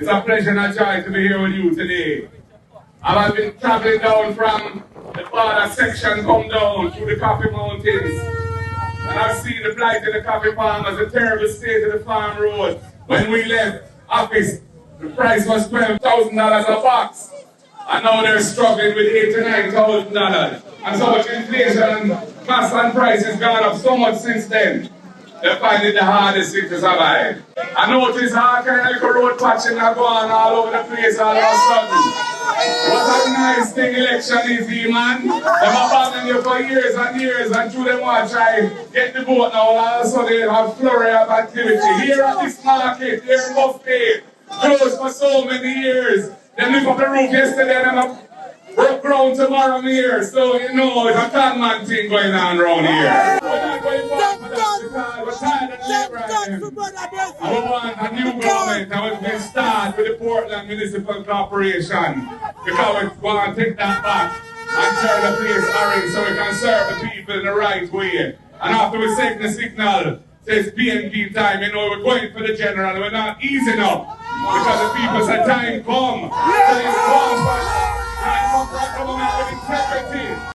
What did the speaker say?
It's a pleasure and a joy to be here with you today. I've been traveling down from the border section, come down through the coffee mountains. And I've seen the plight of the coffee farmers, the terrible state of the farm road. When we left office, the price was $12,000 a box. And now they're struggling with $8,000 to $9,000. And so much inflation and cost and price has gone up so much since then. They find it the hardest thing to survive. I notice how kind of little road patching are going all over the place all of a sudden. What a nice thing election is, man. They've abandoned you for years and years, and through them want to try get the vote now, all of a sudden they have flurry of activity. Here at this market, here in Buffet, closed for so many years. They lift up the roof yesterday and I'm broke ground tomorrow here. So you know it's a conman thing going on around here. We're not going back for that because we're tired of labor. I want a new government and we can start with the Portland Municipal Corporation because we want to take that back and turn the place orange so we can serve the people in the right way. And after we take the signal, says PNP time, you know, we're going for the general, we're not easy enough. Because the people said time come. So it's come for a government with integrity.